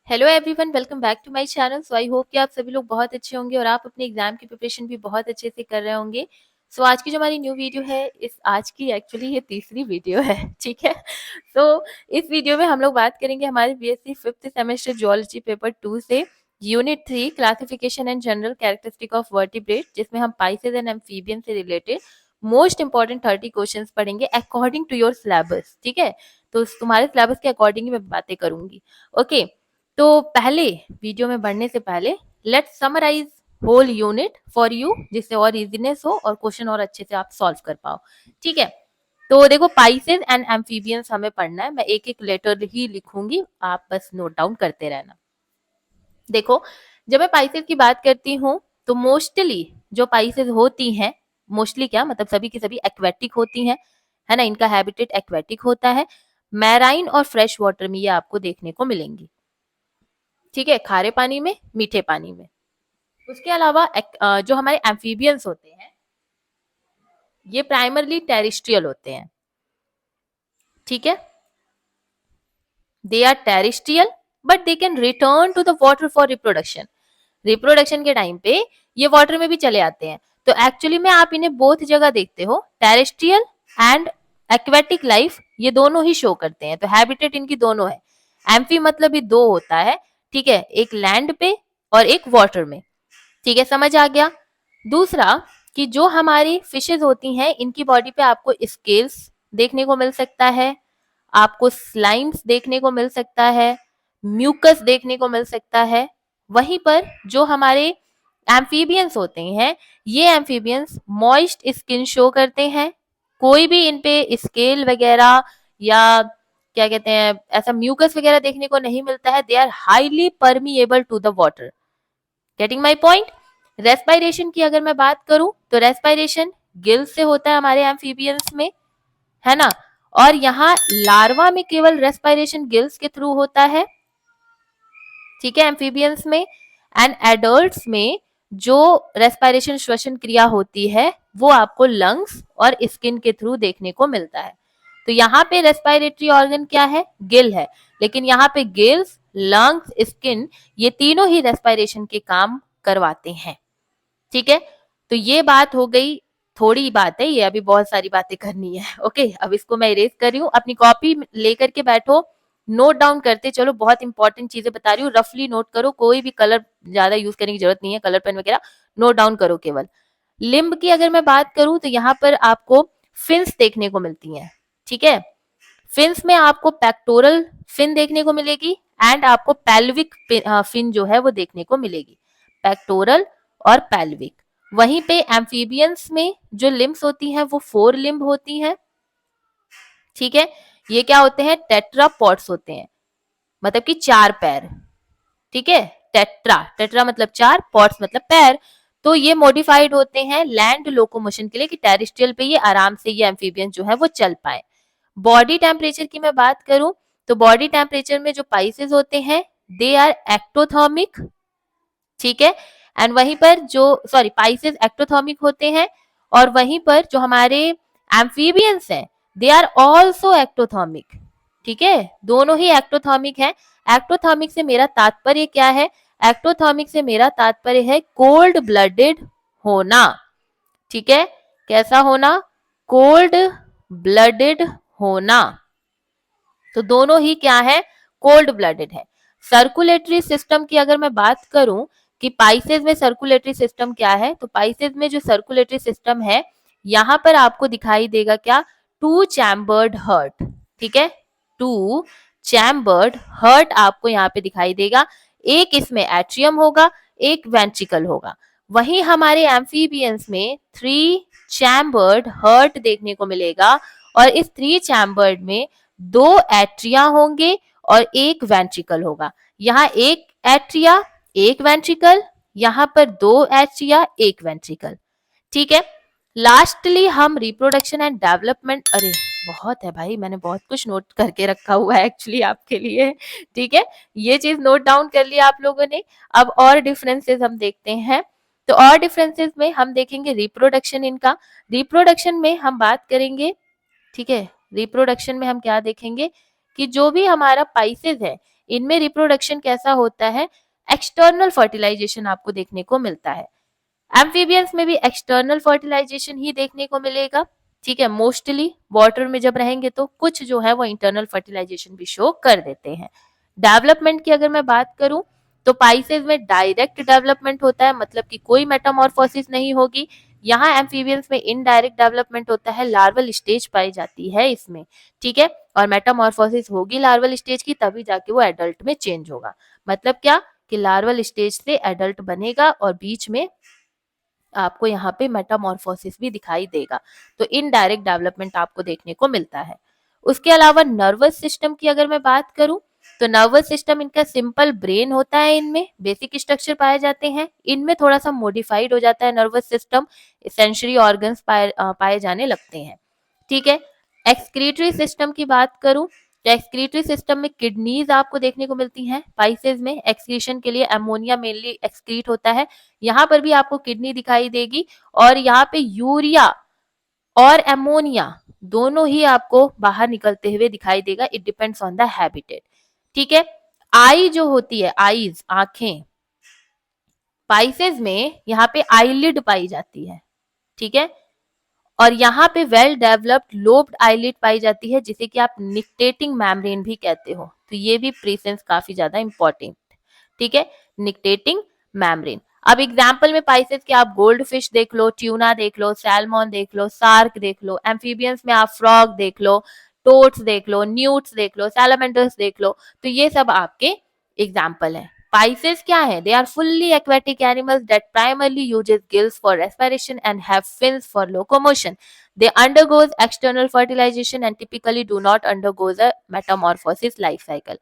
Hello everyone, welcome back to my channel. So I hope कि आप सभी लोग बहुत अच्छे होंगे और आप अपने एग्जाम की प्रिपरेशन भी बहुत अच्छे से कर रहे होंगे। सो आज की जो हमारी न्यू वीडियो है, इस आज की एक्चुअली ये तीसरी वीडियो है। ठीक है। सो इस वीडियो में हम लोग बात करेंगे हमारे BSc fifth semester geology paper 2 से unit 3 classification and general characteristic of vertebrate, जिसमें हम पाइसेज एंड एम्फीबियन से रिलेटेड मोस्ट इंपॉर्टेंट 30 क्वेश्चंस पढ़ेंगे अकॉर्डिंग टू योर सिलेबस। ठीक है, तो तुम्हारे सिलेबस के अकॉर्डिंग ही मैं बातें करूंगी। ओके, तो पहले वीडियो में बढ़ने से पहले let's summarize whole unit for you, जिससे और इजीनेस हो और क्वेश्चन और अच्छे से आप सॉल्व कर पाओ। ठीक है, तो देखो पाइसेस एंड एम्फीबियंस हमें पढ़ना है। मैं एक एक लेटर ही लिखूंगी, आप बस नोट डाउन करते रहना। देखो, जब मैं पाइसेस की बात करती हूँ तो मोस्टली जो पाइसेस होती हैं, मोस्टली क्या मतलब सभी की सभी एक्वेटिक होती हैं, है ना। इनका हैबिटेट एक्वेटिक होता है। मैराइन और फ्रेश वाटर में ये आपको देखने को मिलेंगी। ठीक है, खारे पानी में, मीठे पानी में। उसके अलावा जो हमारे एम्फीबियंस होते हैं ये प्राइमरली टेरिस्ट्रियल होते हैं। ठीक है, they are terrestrial but they can return to the water for reproduction. Reproduction के टाइम पे ये वाटर में भी चले आते हैं। तो एक्चुअली में आप इन्हें बोथ जगह देखते हो, टेरेस्ट्रियल एंड एक्वेटिक लाइफ, ये दोनों ही शो करते हैं। तो हैबिटेट इनकी दोनों है। एम्फी मतलब भी दो होता है। ठीक है, एक लैंड पे और एक वाटर में। ठीक है, समझ आ गया। दूसरा कि जो हमारी फिशेज होती हैं इनकी बॉडी पे आपको स्केल्स देखने को मिल सकता है, आपको स्लाइम्स देखने को मिल सकता है, म्यूकस देखने को मिल सकता है। वहीं पर जो हमारे एम्फीबियंस होते हैं ये एम्फीबियंस मॉइस्ट स्किन शो करते हैं। कोई भी इन पे स्केल वगैरह या क्या कहते हैं ऐसा म्यूकस वगैरह देखने को नहीं मिलता है। They are highly permeable to the water. Getting my point. Respiration की अगर मैं बात करूं तो रेस्पायरेशन गिल्स से होता है हमारे एम्फीबियंस में, है ना। और यहाँ लार्वा में केवल रेस्पायरेशन गिल्स के थ्रू होता है। ठीक है, एम्फीबियंस में। एंड एडल्ट्स में जो रेस्पायरेशन श्वसन क्रिया होती है वो आपको लंग्स और स्किन के थ्रू देखने को मिलता है। तो यहाँ पे रेस्पायरेटरी ऑर्गन क्या है, गिल है। लेकिन यहाँ पे गिल्स, लंग्स, स्किन, ये तीनों ही रेस्पायरेशन के काम करवाते हैं। ठीक है, तो ये बात हो गई। थोड़ी बात है ये, अभी बहुत सारी बातें करनी है। ओके, अब इसको मैं इरेज कर रही हूँ। अपनी कॉपी लेकर के बैठो, नोट डाउन करते चलो। बहुत इंपॉर्टेंट चीजें बता रही हूँ, रफली नोट करो। कोई भी कलर ज्यादा यूज करने की जरूरत नहीं है, कलर पेन वगैरह नोट डाउन करो केवल। लिम्ब की अगर मैं बात करूं तो यहाँ पर आपको फिन्स देखने को मिलती हैं। ठीक है, फिन्स में आपको पेक्टोरल फिन देखने को मिलेगी एंड आपको पेल्विक फिन जो है वो देखने को मिलेगी। पेक्टोरल और पेल्विक। वहीं पे एम्फीबियंस में जो लिम्स होती हैं वो 4 लिम्ब होती हैं। ठीक है, ये क्या होते हैं, टेट्रापॉड्स होते हैं, मतलब कि 4 पैर। ठीक है, टेट्रा, टेट्रा मतलब 4, पॉड्स मतलब पैर। तो ये मॉडिफाइड होते हैं लैंड लोकोमोशन के लिए कि टेरिस्ट्रियल पे ये आराम से ये एम्फीबियन जो है वो चल पाए। बॉडी टेम्परेचर की मैं बात करूं तो बॉडी टेम्परेचर में जो पाइसेस होते हैं दे आर एक्टोथर्मिक। ठीक है, एंड वहीं पर जो पाइसेस एक्टोथर्मिक होते हैं और वहीं पर जो हमारे एम्फीबियंस हैं दे आर ऑल्सो एक्टोथर्मिक। ठीक है, दोनों ही एक्टोथर्मिक है। एक्टोथर्मिक से मेरा तात्पर्य क्या है, एक्टोथर्मिक से मेरा तात्पर्य है कोल्ड ब्लडेड होना। ठीक है, कैसा होना, कोल्ड ब्लडेड होना। तो दोनों ही क्या है, कोल्ड ब्लडेड है। सर्कुलेटरी सिस्टम की अगर मैं बात करूं कि पाइसेस में सर्कुलेटरी सिस्टम क्या है, तो पाइसेस में जो सर्कुलेटरी सिस्टम है यहां पर आपको दिखाई देगा क्या, 2 चैम्बर्ड हर्ट। ठीक है, 2 चैम्बर्ड हर्ट आपको यहाँ पे दिखाई देगा। एक इसमें एट्रियम होगा, एक वेंट्रिकल होगा। वहीं हमारे एम्फीबियंस में 3 चैम्बर्ड हर्ट देखने को मिलेगा और इस 3 चैम्बर्ड में 2 एट्रिया होंगे और एक वेंट्रिकल होगा। यहाँ एक एट्रिया, एक वेंट्रिकल, यहाँ पर 2 एट्रिया, एक वेंट्रिकल। ठीक है, लास्टली हम रिप्रोडक्शन एंड डेवलपमेंट, अरे बहुत है भाई, मैंने बहुत कुछ नोट करके रखा हुआ है एक्चुअली आपके लिए। ठीक है, ये चीज नोट डाउन कर लिया आप लोगों ने। अब और डिफरेंसेस हम देखते हैं। तो और डिफरेंसेस में हम देखेंगे रिप्रोडक्शन इनका। रिप्रोडक्शन में हम बात करेंगे, ठीक है, रिप्रोडक्शन में हम क्या देखेंगे कि जो भी हमारा पाइसेस है इनमें रिप्रोडक्शन कैसा होता है, एक्सटर्नल फर्टिलाइजेशन आपको देखने को मिलता है। एम्फीबियंस में भी एक्सटर्नल फर्टिलाइजेशन ही देखने को मिलेगा, ठीक है। मोस्टली वाटर में जब रहेंगे तो कुछ जो है वो इंटरनल फर्टिलाइजेशन भी शो कर देते हैं। डेवलपमेंट की अगर मैं बात करूं तो पाइसेज में डायरेक्ट डेवलपमेंट होता है, मतलब कि कोई मेटामॉर्फोसिस नहीं होगी। यहाँ एम्फीबियंस में इनडायरेक्ट डेवलपमेंट होता है, लार्वल स्टेज पाई जाती है इसमें, ठीक है। और मेटामॉर्फोसिस होगी लार्वल स्टेज की, तभी जाके वो एडल्ट में चेंज होगा। मतलब क्या कि लार्वल स्टेज से एडल्ट बनेगा और बीच में आपको यहाँ पे मेटामॉर्फोसिस भी दिखाई देगा। तो इनडायरेक्ट डेवलपमेंट आपको देखने को मिलता है। उसके अलावा नर्वस सिस्टम की अगर मैं बात करूं तो नर्वस सिस्टम इनका सिंपल ब्रेन होता है, इनमें बेसिक स्ट्रक्चर पाए जाते हैं। इनमें थोड़ा सा मॉडिफाइड हो जाता है नर्वस सिस्टम, सेंसरी ऑर्गन्स पाए जाने लगते हैं, ठीक है। एक्सक्रीटरी सिस्टम की बात करूं तो एक्सक्रीटरी सिस्टम में किडनीज आपको देखने को मिलती हैं। पाइसेज में एक्सक्रीशन के लिए अमोनिया मेनली एक्सक्रीट होता है, यहाँ पर भी आपको किडनी दिखाई देगी। और यहाँ पे यूरिया और एमोनिया दोनों ही आपको बाहर निकलते हुए दिखाई देगा। It depends on the habitat, ठीक है। आई जो होती है, आईज आंखें, पाइसेज में यहाँ पे आईलिड पाई जाती है, ठीक है। और यहाँ पे वेल डेवलप्ड लोब्ड आईलिड पाई जाती है, जिसे कि आप निक्टेटिंग मेम्ब्रेन भी कहते हो। तो ये भी प्रेजेंस काफी ज्यादा इंपॉर्टेंट, ठीक है, निक्टेटिंग मेम्ब्रेन। अब एग्जाम्पल में पाइसेस के आप गोल्ड फिश देख लो, ट्यूना देख लो, सैल्मन देख लो, सार्क देख लो। एम्फीबियंस में आप फ्रॉग देख लो, टोड्स देख लो, न्यूट्स देख लो, सैलमेंडर्स देख लो। तो ये सब आपके एग्जाम्पल हैं। Pisces क्या है? They are fully aquatic animals that primarily uses gills for respiration and have fins for locomotion. They undergoes external fertilization and typically do not undergoes a metamorphosis life cycle.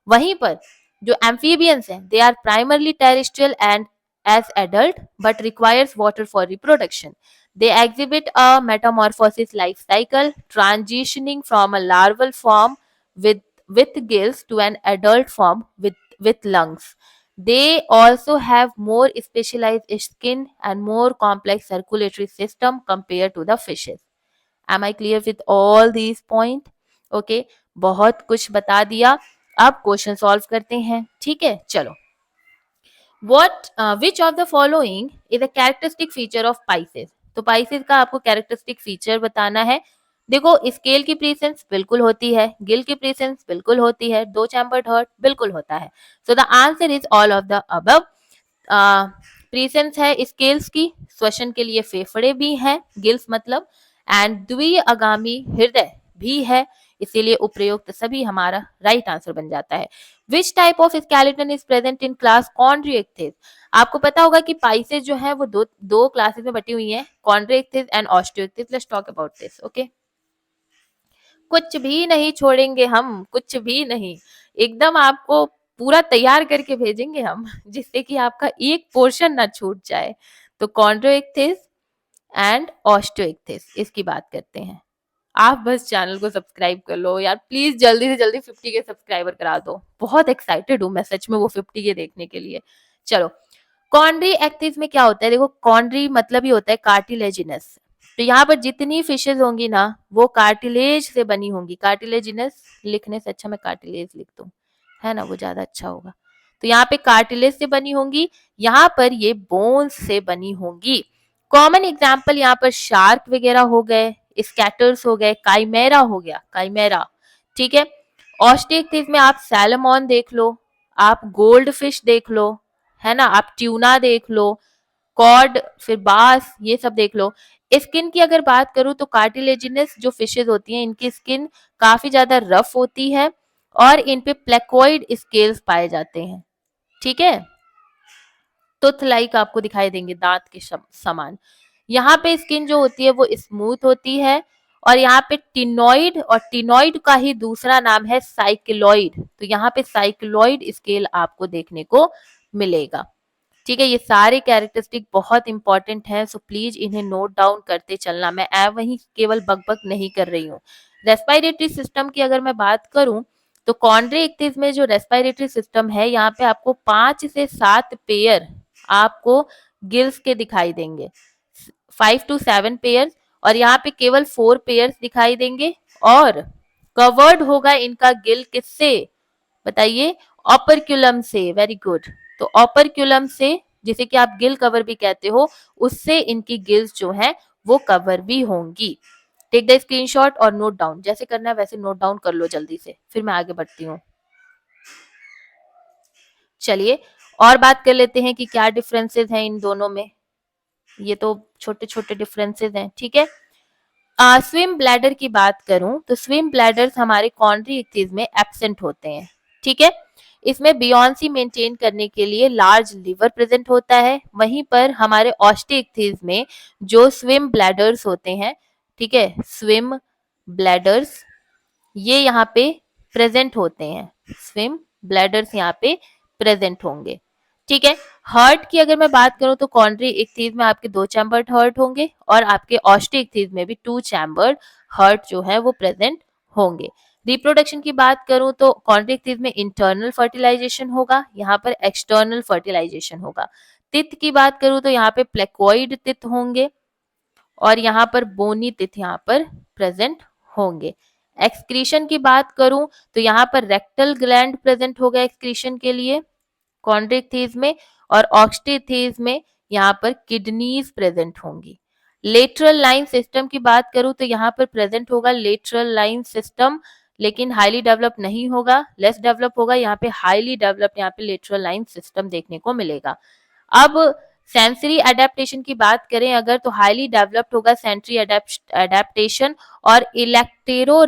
वहीं पर जो amphibians हैं, they are primarily terrestrial and as adult but requires water for reproduction. They exhibit a metamorphosis life cycle, transitioning from a larval form with gills to an adult form with lungs. They also have more specialized skin and more complex circulatory system compared to the fishes. Am I clear with all these points? Okay, बहुत कुछ बता दिया। अब question solve करते हैं, ठीक है। चलो, which of the following is a characteristic feature of Pisces? तो Pisces का आपको कैरेक्टरिस्टिक फीचर बताना है। देखो, स्केल की प्रेजेंस बिल्कुल होती है, गिल की प्रेजेंस बिल्कुल होती है, दो चैम्बर्ड हार्ट बिल्कुल होता है। So the answer is all of the above. Presence है स्केल्स की, श्वसन के लिए फेफड़े भी हैं, गिल्स मतलब, एंड द्विअगामी हृदय भी है, इसीलिए उपयुक्त सभी हमारा राइट आंसर बन जाता है। Which type of skeleton is present in class Chondrichthyes? आपको पता होगा कि पाइसेस जो है वो दो क्लासेस में बटी हुई हैं, Chondrichthyes and Osteichthyes. Let's talk about this, okay. कुछ भी नहीं छोड़ेंगे हम, कुछ भी नहीं, एकदम आपको पूरा तैयार करके भेजेंगे हम, जिससे कि आपका एक पोर्शन ना छूट जाए। तो कॉन्ड्रोइक्थिस एंड ऑस्टियोइक्थिस, इसकी बात करते हैं। आप बस चैनल को सब्सक्राइब कर लो यार, प्लीज जल्दी से जल्दी 50 के सब्सक्राइबर करा दो। बहुत एक्साइटेड हूँ मैं सच में वो 50 के देखने के लिए। चलो, कॉन्ड्री एक्थिस में क्या होता है? देखो, कॉन्ड्री मतलब ही होता है कार्टिलेजिनस। तो यहाँ पर जितनी फिशेज होंगी ना वो कार्टिलेज से बनी होंगी। कार्टिलेजिनस लिखने से अच्छा मैं कार्टिलेज लिख दूं, है ना, वो ज्यादा अच्छा होगा। तो यहाँ पे कार्टिलेज से बनी होंगी, यहाँ पर ये बोन्स से बनी होंगी। कॉमन एग्जाम्पल यहाँ पर शार्क वगैरह हो गए, स्कैटर्स हो गए, काइमेरा हो गया, काइमेरा, ठीक है। ऑस्टियोइक्थिस में आप सैलमन देख लो, आप गोल्ड फिश देख लो, है ना, आप ट्यूना देख लो, कॉड, फिर बास, ये सब देख लो। स्किन की अगर बात करूं तो कार्टिलेजिनस जो फिशेज होती हैं इनकी स्किन काफी ज्यादा रफ होती है और इन पे प्लेकोइड स्केल्स पाए जाते हैं, ठीक है। टूथ लाइक आपको दिखाई देंगे, दांत के समान। यहाँ पे स्किन जो होती है वो स्मूथ होती है, और यहाँ पे टिनॉइड, और टिनॉइड का ही दूसरा नाम है साइक्लोइड। तो यहाँ पे साइक्लोइड स्केल आपको देखने को मिलेगा, ठीक है। ये सारे कैरेक्टरिस्टिक बहुत इंपॉर्टेंट हैं, सो प्लीज इन्हें नोट डाउन करते चलना। मैं वही केवल बकबक नहीं कर रही हूँ। रेस्पिरेटरी सिस्टम की अगर मैं बात करूं तो कॉन्ड्रिएक्टिस में जो रेस्पिरेटरी सिस्टम है, यहाँ पे आपको 5 से 7 पेयर आपको गिल्स के दिखाई देंगे, 5 to 7 पेयर, और यहाँ पे केवल 4 पेयर दिखाई देंगे। और कवर्ड होगा इनका गिल किससे बताइए? ऑपरक्यूलम से, वेरी गुड। तो ऑपरक्यूलम से, जिसे कि आप गिल कवर भी कहते हो, उससे इनकी गिल्स जो है वो कवर भी होंगी। टेक द स्क्रीनशॉट और नोट डाउन, जैसे करना है वैसे नोट डाउन कर लो जल्दी से, फिर मैं आगे बढ़ती हूँ। चलिए और बात कर लेते हैं कि क्या डिफरेंसेस हैं इन दोनों में। ये तो छोटे छोटे डिफरेंसेस हैं, ठीक है। स्विम ब्लैडर की बात करूं तो स्विम ब्लैडर्स हमारे कॉन्ड्री इक्थीज में एब्सेंट होते हैं, ठीक है। इसमें बियॉन्सी मेंटेन करने के लिए लार्ज लिवर प्रेजेंट होता है। वहीं पर हमारे ऑस्टिइक्थीज में जो स्विम ब्लैडर्स होते हैं, ठीक है, स्विम ब्लैडर्स ये यहाँ पे प्रेजेंट होते हैं, स्विम ब्लैडर्स यहाँ पे प्रेजेंट होंगे, ठीक है। हार्ट की अगर मैं बात करूं तो कॉन्ड्री इक्थीज में आपके 2 चैम्बर्ड हार्ट होंगे और आपके ऑस्टिइक्थीज में भी 2 चैम्बर्ड हार्ट जो है वो प्रेजेंट होंगे। रिप्रोडक्शन की बात करूं तो कॉन्ड्री इक्थीज में इंटरनल फर्टिलाइजेशन होगा, यहाँ पर एक्सटर्नल फर्टिलाइजेशन होगा। तित की बात करूं तो यहाँ पे प्लेकोइड तित होंगे और यहाँ पर बोनी तित यहाँ पर प्रेजेंट होंगे। एक्सक्रीशन की बात करूं तो यहाँ पर रेक्टल ग्लैंड प्रेजेंट होगा एक्सक्रीशन के लिए कॉन्ड्रिक्थीज में, और ऑक्सटिथीज में यहाँ पर किडनीज प्रेजेंट होंगी। लेटरल लाइन सिस्टम की बात करूं तो यहाँ पर प्रेजेंट होगा लेटरल लाइन सिस्टम, लेकिन हाईली डेवलप नहीं होगा, लेस डेवलप होगा। यहाँ पे हाईली डेवलप्ड यहाँ पे लेटरल लाइन सिस्टम देखने को मिलेगा। अब सेंसरी एडेप्टेशन की बात करें अगर तो हाईली डेवलप्ड होगा सेंसरी एडेप्टेशन और इलेक्ट्रो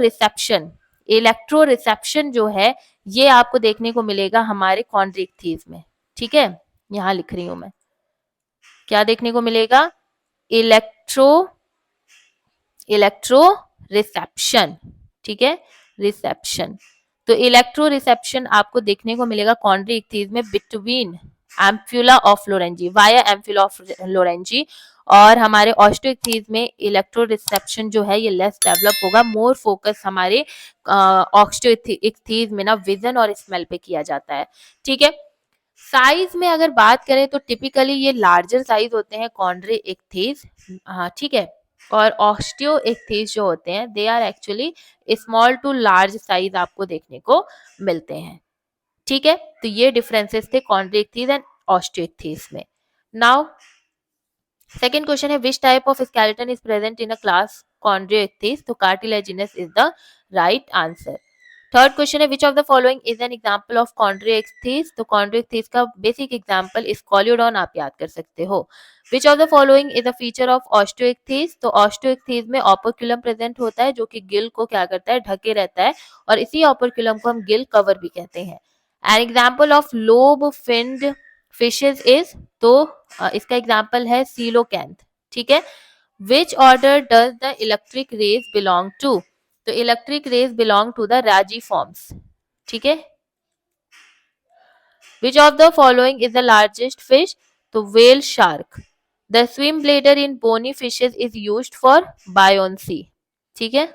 रिसेप्शन जो है ये आपको देखने को मिलेगा हमारे कॉन्ड्रिक्थीज में, ठीक है। यहां लिख रही हूं मैं, क्या देखने को मिलेगा, इलेक्ट्रो रिसेप्शन, ठीक है, रिसेप्शन। तो इलेक्ट्रो रिसेप्शन आपको देखने को मिलेगा कॉन्ड्रिक्थीज में बिटवीन एम्फुला ऑफ लोरेंजी, वाया एम्फुला ऑफ लोरेंजी, और हमारे ऑस्टिइक्थीज में इलेक्ट्रो रिसेप्शन जो है ये लेस डेवलप होगा। मोर फोकस हमारे ऑस्टिइक्थीज में ना विजन और स्मेल पे किया जाता है, ठीक है। साइज में अगर बात करें तो टिपिकली ये लार्जर साइज होते हैं कॉन्ड्री इक्थीज, हाँ ठीक है, और ऑस्टियो इक्थीज जो होते हैं they are actually small to large size आपको देखने को मिलते हैं, ठीक है। तो ये डिफरेंसेस थे कॉन्ड्री इक्थीज एंड ऑस्टियो इक्थीज में। नाउ सेकेंड क्वेश्चन है which type of skeleton is present in a class Chondrichthyes, तो cartilaginous is the right answer. Third question है which of the following is an example of Chondrichthyes, तो Chondrichthyes का basic example Scoliodon आप याद कर सकते हो। Which of the following is a feature of Osteichthyes, तो ऑस्टियोइक्थीज में ओपर्क्युलम प्रेजेंट होता है जो कि गिल को क्या करता है, ढके रहता है, और इसी ओपर्क्युलम को हम गिल कवर भी कहते हैं। An example of lobe finned fishes is, तो इसका एग्जांपल है सीलोकैंथ, ठीक है। Which order does the electric rays belong to, तो electric rays belong to the Rajiformes, ठीक है। Which of the following is the largest fish, तो whale shark. The swim bladder in bony fishes is used for buoyancy, ठीक है,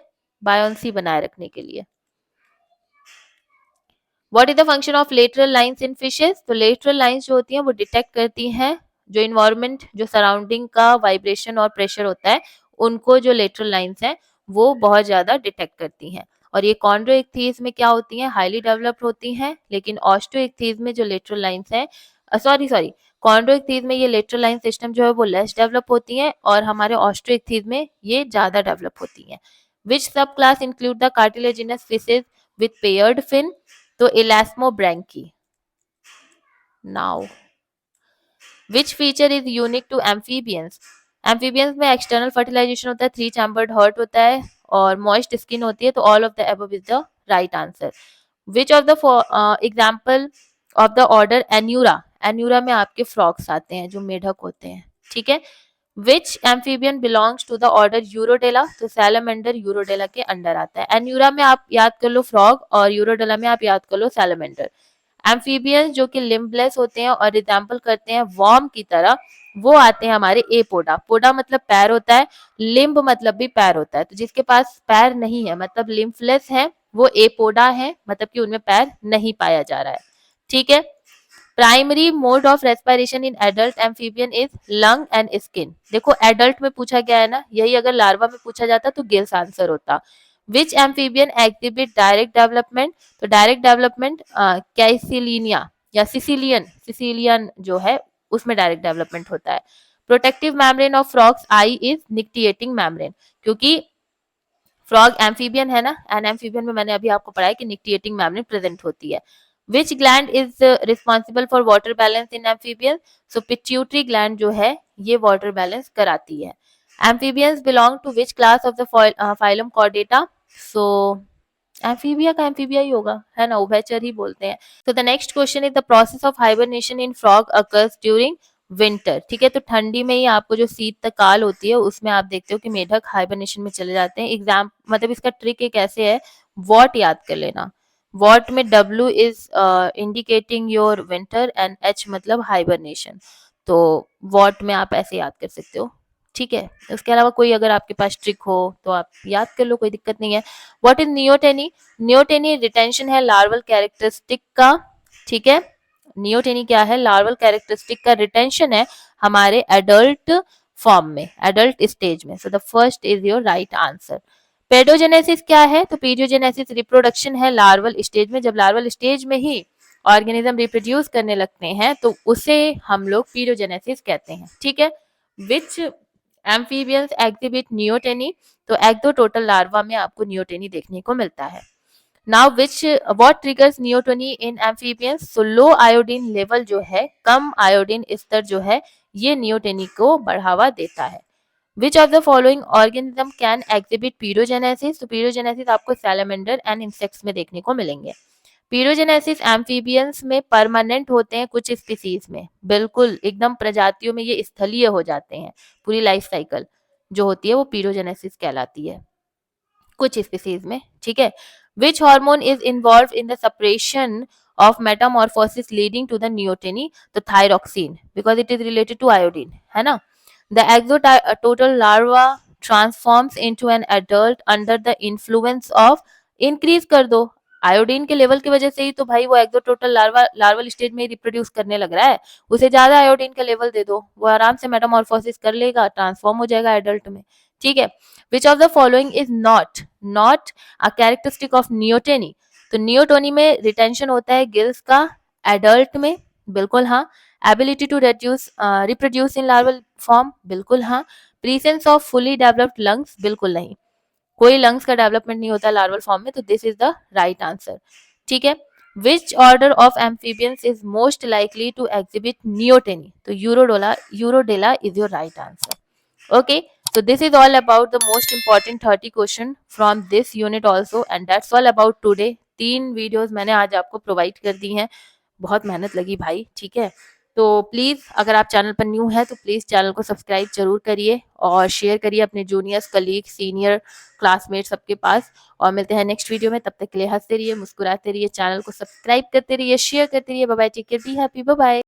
buoyancy बनाए रखने के लिए। What is the function of lateral lines in fishes, तो लेटरल लाइंस जो होती हैं वो डिटेक्ट करती हैं जो इन्वायरमेंट, जो सराउंडिंग का वाइब्रेशन और प्रेशर होता है, उनको जो लेटरल लाइंस हैं वो बहुत ज्यादा डिटेक्ट करती हैं। और ये कॉन्ड्रोइक्थीज में क्या होती हैं, हाईली डेवलप्ड होती हैं, लेकिन ऑस्टियोइक्थीज में जो लेटरल लाइंस हैं, सॉरी कॉन्ड्रोइक्थीज में ये लेटरल लाइन सिस्टम जो है वो लेस डेवलप होती हैं और हमारे ऑस्टियोइक्थीज में ये ज्यादा डेवलप होती हैं। Which subclass include the cartilaginous fishes with paired fin, तो Elasmobranchii. Now which feature is unique to amphibians, amphibians में एक्सटर्नल फर्टिलाइजेशन होता है, 3 चैम्बर्ड हार्ट होता है और मॉइस्ट स्किन होती है, तो all of the above is the right answer. Which of the example of the order Anura, Anura में आपके फ्रॉग्स आते हैं जो मेढक होते हैं, ठीक है। Which amphibian belongs to the order Urodela, तो सैलमेंडर यूरोडेला के अंडर आता है। एन्यूरा में आप याद कर लो फ्रॉग और यूरोडेला में आप याद कर लो सैलमेंडर। एम्फीबियंस जो कि लिम्बलेस होते हैं और रिजेंबल करते हैं वॉर्म की तरह, वो आते हैं हमारे एपोडा। पोडा मतलब पैर होता है, लिम्ब मतलब भी पैर होता है, तो जिसके पास पैर नहीं है मतलब लिम्फलेस है वो एपोडा है, मतलब कि उनमें पैर नहीं पाया जा रहा है, ठीक है। Primary mode of respiration in adult amphibian is lung and skin. देखो एडल्ट में पूछा गया है ना, यही अगर लार्वा में पूछा जाता तो गिल्स आंसर होता। Which amphibian exhibit direct development, तो डायरेक्ट डेवलपमेंट कैसिलिनिया या सिसिलियन जो है उसमें डायरेक्ट डेवलपमेंट होता है। Protective membrane of frogs eye is nictitating membrane, क्योंकि फ्रॉग एम्फीबियन है ना, एंड एम्फीबियन में मैंने अभी आपको पढ़ाया कि निक्टिएटिंग मेम्ब्रेन प्रेजेंट होती है। Which gland is responsible for water balance in amphibian, so pituitary gland जो है ये वाटर बैलेंस कराती है। Amphibians belong to which class of the phylum chordata, so amphibia का एम्फीबिया ही होगा, है ना, उभयचर ही बोलते हैं। तो the next question is the process of hibernation in frog occurs during winter, ठीक है। तो ठंडी में ही आपको जो शीत काल होती है उसमें आप देखते हो कि मेढक हाइबरनेशन में चले जाते हैं। एग्जाम मतलब इसका ट्रिक एक ऐसे है, वॉट याद कर लेना। वॉट में W is indicating your winter and H मतलब हाइबरनेशन, तो वॉट में आप ऐसे याद कर सकते हो, ठीक है। उसके अलावा कोई अगर आपके पास ट्रिक हो तो आप याद कर लो, कोई दिक्कत नहीं है। What is neoteny, neoteny retention है लार्वल कैरेक्टरिस्टिक का, ठीक है। नियोटेनी क्या है, लार्वल कैरेक्टरिस्टिक का रिटेंशन है हमारे एडल्ट फॉर्म में, एडल्ट स्टेज में। So the first is your right answer. Paedogenesis क्या है, तो पेडोजेनेसिस रिप्रोडक्शन है लार्वल स्टेज में। जब लार्वल स्टेज में ही ऑर्गेनिज्म रिप्रोड्यूस करने लगते हैं तो उसे हम लोग पीडोजेनेसिस कहते हैं, ठीक है। विच एम्फीबियंस एग्जिबिट नियोटेनी, तो एक्टोटोटल लार्वा में आपको नियोटेनी देखने को मिलता है। Now which what triggers neoteny in amphibians, so low iodine level जो है, कम आयोडीन स्तर जो है ये नियोटेनी को बढ़ावा देता है। Which of the following organism can exhibit paedogenesis, तो पीडोजेनेसिस आपको सैलमेंडर एंड इंसेक्ट्स में देखने को मिलेंगे। पीडोजेनेसिस एम्फीबियंस में परमानेंट होते हैं कुछ स्पीसीज में, बिल्कुल एकदम प्रजातियों में ये स्थलीय हो जाते हैं, पूरी लाइफ साइकिल जो होती है वो पीडोजेनेसिस कहलाती है कुछ स्पीसीज में, ठीक है। Which hormone is involved in the separation of metamorphosis leading to the neoteny, तो thyroxine, because it is related to iodine, है ना। The axolotl larva transforms into an adult under the influence of, increase कर दो iodine के level की वजह से ही तो भाई वो एक्सोटोटल लार्वा लार्वल स्टेज में रिप्रोड्यूस करने लग रहा है, उसे ज्यादा आयोडीन का लेवल दे दो, वो आराम से मेटामॉर्फोसिस कर लेगा, ट्रांसफॉर्म हो जाएगा एडल्ट में, ठीक है। Which of the following is not a characteristic of neoteny, तो नियोटोनी में रिटेंशन होता है गिल्स का, एडल्ट में बिल्कुल हाँ। Ability to reduce reproduce in larval form, बिल्कुल हाँ। Presence of fully developed lungs, बिल्कुल नहीं, कोई लंग्स का डेवलपमेंट नहीं होता लार्वल फॉर्म में, तो this is the right answer, ठीक है। Which order of amphibians is most likely to exhibit neoteny, तो Urodela is your right answer. Okay, so this is all about the most important 30 question from this unit also, and that's all about today। 3 videos मैंने आज आपको provide कर दी हैं, बहुत मेहनत लगी भाई, ठीक है। तो प्लीज़ अगर आप चैनल पर न्यू है तो प्लीज़ चैनल को सब्सक्राइब जरूर करिए और शेयर करिए अपने जूनियर्स, कलीग, सीनियर, क्लासमेट सबके पास। और मिलते हैं नेक्स्ट वीडियो में, तब तक के लिए हंसते रहिए, मुस्कुराते रहिए, चैनल को सब्सक्राइब करते रहिए, शेयर करते रहिए। Bye bye, take care, be happy, bye bye.